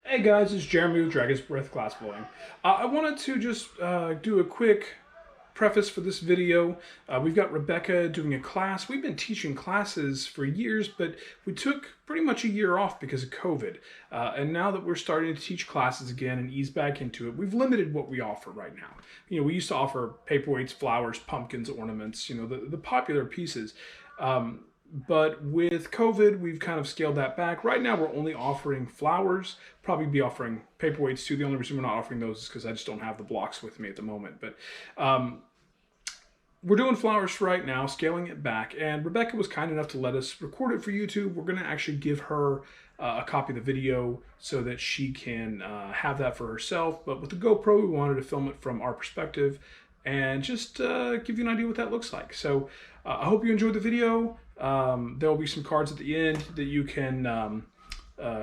Hey guys, it's Jeremy with Dragon's Breath Glassblowing. I wanted to just do a quick preface for this video. We've got Rebecca doing a class. We've been teaching classes for years, but we took pretty much a year off because of COVID. And now that we're starting to teach classes again and ease back into it, we've limited what we offer right now. You know, we used to offer paperweights, flowers, pumpkins, ornaments, you know, the popular pieces. But with COVID, we've kind of scaled that back. Right now, we're only offering flowers, probably be offering paperweights too. The only reason we're not offering those is because I just don't have the blocks with me at the moment. But we're doing flowers for right now, scaling it back. And Rebecca was kind enough to let us record it for YouTube. We're going to actually give her a copy of the video so that she can have that for herself. But with the GoPro, we wanted to film it from our perspective and just give you an idea what that looks like. So I hope you enjoyed the video. There will be some cards at the end that you can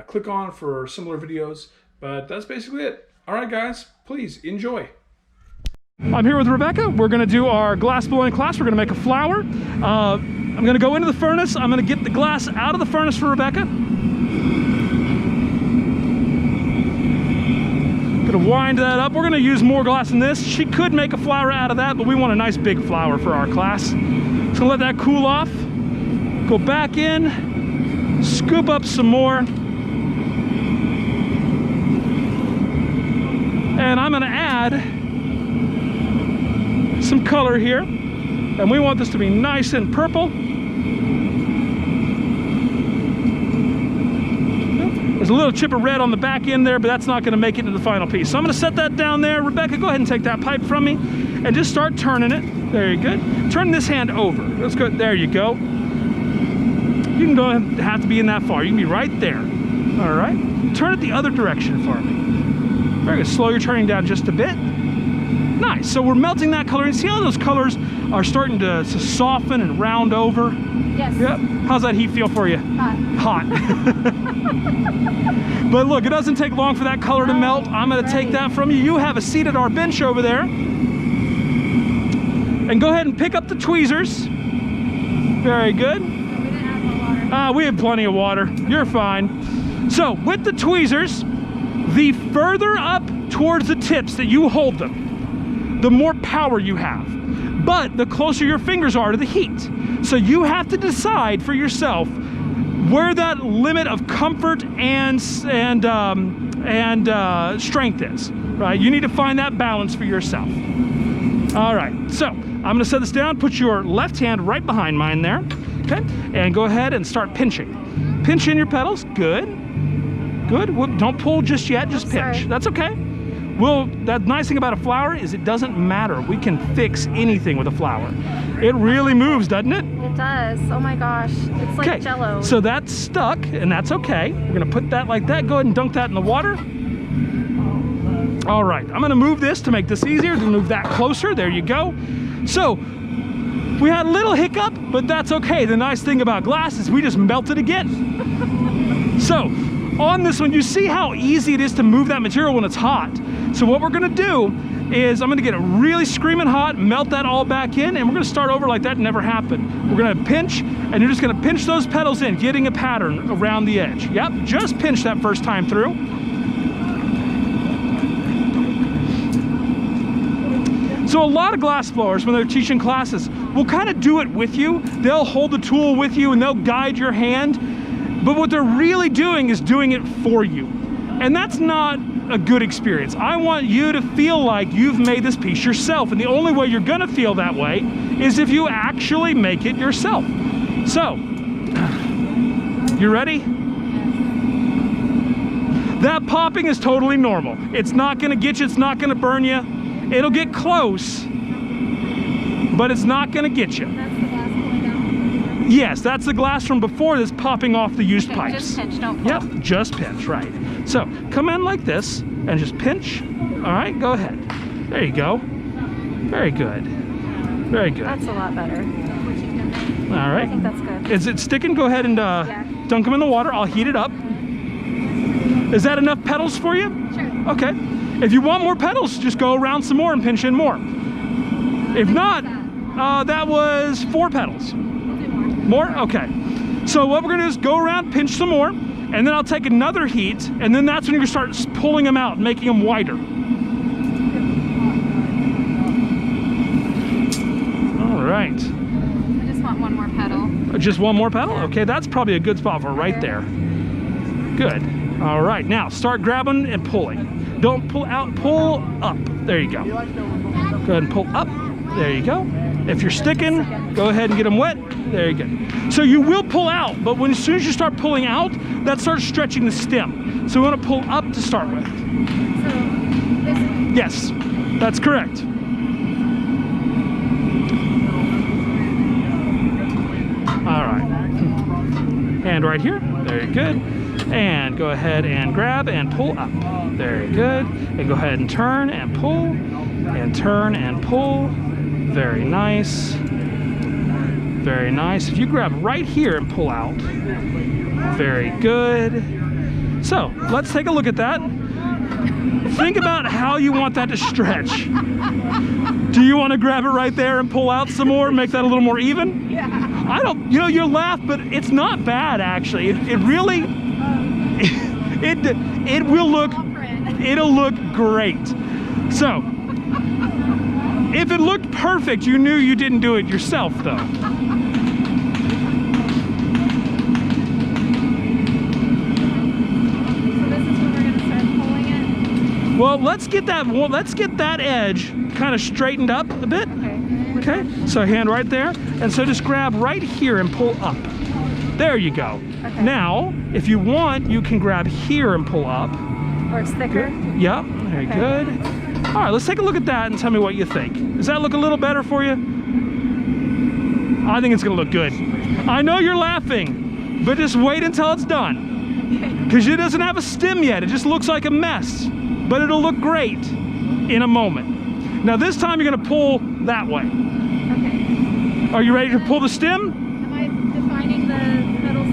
click on for similar videos, but that's basically it. All right, guys, please enjoy. I'm here with Rebecca. We're going to do our glass blowing class. We're going to make a flower. I'm going to go into the furnace. I'm going to get the glass out of the furnace for Rebecca. Going to wind that up. We're going to use more glass than this. She could make a flower out of that, but we want a nice big flower for our class. So I'm going to let that cool off. Go back in, scoop up some more, and I'm going to add some color here, and we want this to be nice and purple. There's a little chip of red on the back end there, but that's not going to make it into the final piece. So I'm going to set that down there. Rebecca, go ahead and take that pipe from me and just start turning it. There you go. Turn this hand over. Let's go. There you go. You don't have to be in that far. You can be right there. All right. Turn it the other direction for me. Very good. Slow your turning down just a bit. Nice. So we're melting that color. And see how those colors are starting to soften and round over? Yes. Yep. How's that heat feel for you? Hot. Hot. But look, it doesn't take long for that color to melt. I'm going to take that from you. You have a seat at our bench over there. And go ahead and pick up the tweezers. Very good. We have plenty of water. You're fine. So with the tweezers, the further up towards the tips that you hold them, the more power you have. But the closer your fingers are to the heat. So you have to decide for yourself where that limit of comfort and strength is. Right? You need to find that balance for yourself. All right. So I'm going to set this down. Put your left hand right behind mine there. Okay, and go ahead and start pinching. Pinch in your petals. Good. Good. Don't pull just yet. Just pinch. Sorry. That's okay. Well, that nice thing about a flower is it doesn't matter. We can fix anything with a flower. It really moves, doesn't it? It does. Oh my gosh. It's like Jello. So that's stuck, and that's okay. We're going to put that like that. Go ahead and dunk that in the water. All right. I'm going to move this to make this easier. To move that closer. There you go. So we had a little hiccup, but that's okay. The nice thing about glass is we just melt it again. So on this one, you see how easy it is to move that material when it's hot. So what we're gonna do is I'm gonna get it really screaming hot, melt that all back in, and we're gonna start over like that never happened. We're gonna pinch, and you're just gonna pinch those petals in, getting a pattern around the edge. Yep, just pinch that first time through. So a lot of glass blowers, when they're teaching classes, will kind of do it with you. They'll hold the tool with you and they'll guide your hand. But what they're really doing is doing it for you. And that's not a good experience. I want you to feel like you've made this piece yourself. And the only way you're gonna feel that way is if you actually make it yourself. So, you ready? That popping is totally normal. It's not gonna get you, it's not gonna burn you. It'll get close, but it's not going to get you. That's the glass going down? Yes, that's the glass from before that's popping off the used pipes. Just pinch, don't pull. Yep, just pinch, right. So come in like this and just pinch. All right, go ahead. There you go. Very good. Very good. That's a lot better. All right. I think that's good. Is it sticking? Go ahead and dunk them in the water. I'll heat it up. Is that enough petals for you? Sure. Okay. If you want more petals, just go around some more and pinch in more. If not, that was 4 petals. We'll do more. More? Okay. So what we're gonna do is go around, pinch some more, and then I'll take another heat, and then that's when you start pulling them out, making them wider. All right. I just want one more pedal. Just one more pedal? Okay, that's probably a good spot for it right there. Good. All right, now start grabbing and pulling. Don't pull out, pull up. There you go. Go ahead and pull up. There you go. If you're sticking, go ahead and get them wet. There you go. So you will pull out, but as soon as you start pulling out, that starts stretching the stem. So we want to pull up to start with. So this. Yes, that's correct. All right. Hand right here. Very good. And go ahead and grab and pull up. Very good. And go ahead and turn and pull and turn and pull. Very nice. Very nice. If you grab right here and pull out. Very good. So let's take a look at that. Think about how you want that to stretch. Do you want to grab it right there and pull out some more, make that a little more even? Yeah. I don't, you know, you'll laugh, but it's not bad actually. It really, it will look, it'll look great. So, if it looked perfect, you knew you didn't do it yourself though. Well, let's get that edge kind of straightened up a bit. Okay. So hand right there, and so just grab right here and pull up. There you go. Okay. Now, if you want, you can grab here and pull up. Or it's thicker. Good. Yep. Very good. All right, let's take a look at that and tell me what you think. Does that look a little better for you? I think it's gonna look good. I know you're laughing, but just wait until it's done. Because it doesn't have a stem yet. It just looks like a mess. But it'll look great in a moment. Now this time you're gonna pull that way. Okay. Are you ready to pull the stem? Am I defining the pedals?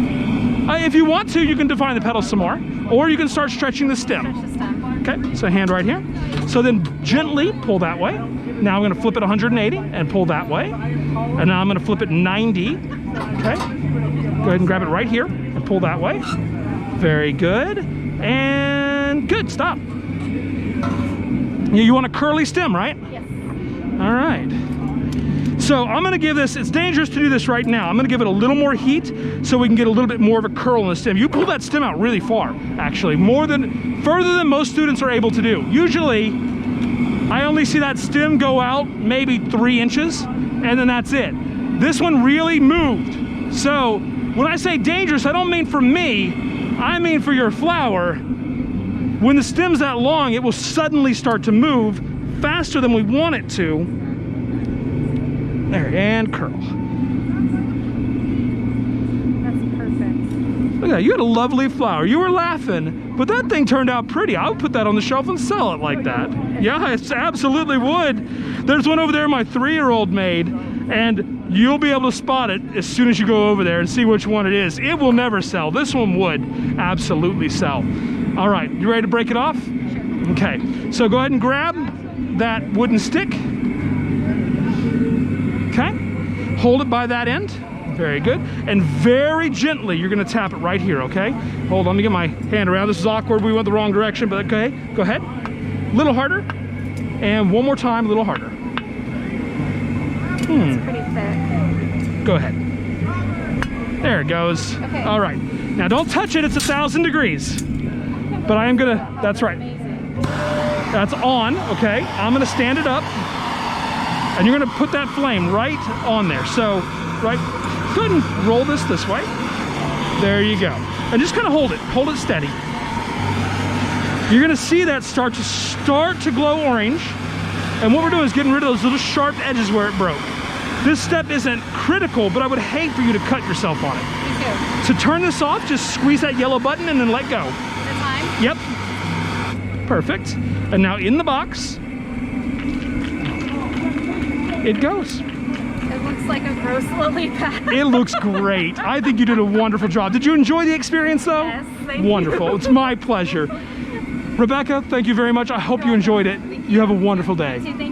If you want to, you can define the pedals some more. Or you can start stretching the stem. Stretch the stem. Okay, so hand right here. So then gently pull that way. Now I'm gonna flip it 180 and pull that way. And now I'm gonna flip it 90. Okay, go ahead and grab it right here and pull that way. Very good. And good, stop. You want a curly stem, right? Yes. All right. So I'm gonna give this, it's dangerous to do this right now. I'm gonna give it a little more heat so we can get a little bit more of a curl in the stem. You pull that stem out really far, actually, further than most students are able to do. Usually, I only see that stem go out maybe 3 inches, and then that's it. This one really moved. So when I say dangerous, I don't mean for me, I mean for your flower. When the stem's that long, it will suddenly start to move faster than we want it to. There, and curl. That's perfect. Look at that, you had a lovely flower. You were laughing, but that thing turned out pretty. I would put that on the shelf and sell it like that. Yeah, I absolutely would. There's one over there my 3-year-old made, and you'll be able to spot it as soon as you go over there and see which one it is. It will never sell. This one would absolutely sell. All right, you ready to break it off? Sure. Okay, so go ahead and grab that wooden stick. Okay, hold it by that end. Very good. And very gently, you're gonna tap it right here, okay? Hold on, let me get my hand around. This is awkward, we went the wrong direction, but okay, go ahead. A little harder, and one more time, a little harder. It's pretty thick. Go ahead. There it goes. Okay. All right, now don't touch it, it's 1,000 degrees. But I am gonna, that's right. That's on, okay? I'm gonna stand it up, and you're gonna put that flame right on there. So, right, go ahead and roll this way. There you go. And just kind of hold it steady. You're gonna see that start to glow orange. And what we're doing is getting rid of those little sharp edges where it broke. This step isn't critical, but I would hate for you to cut yourself on it. Me too. To turn this off, just squeeze that yellow button and then let go. The time? Yep. Perfect. And now in the box, it goes. It looks like a gross lily pad. It looks great. I think you did a wonderful job. Did you enjoy the experience though? Yes, thank you. Wonderful. It's my pleasure. Rebecca, thank you very much. I hope you enjoyed it. You have a wonderful day. Thank you.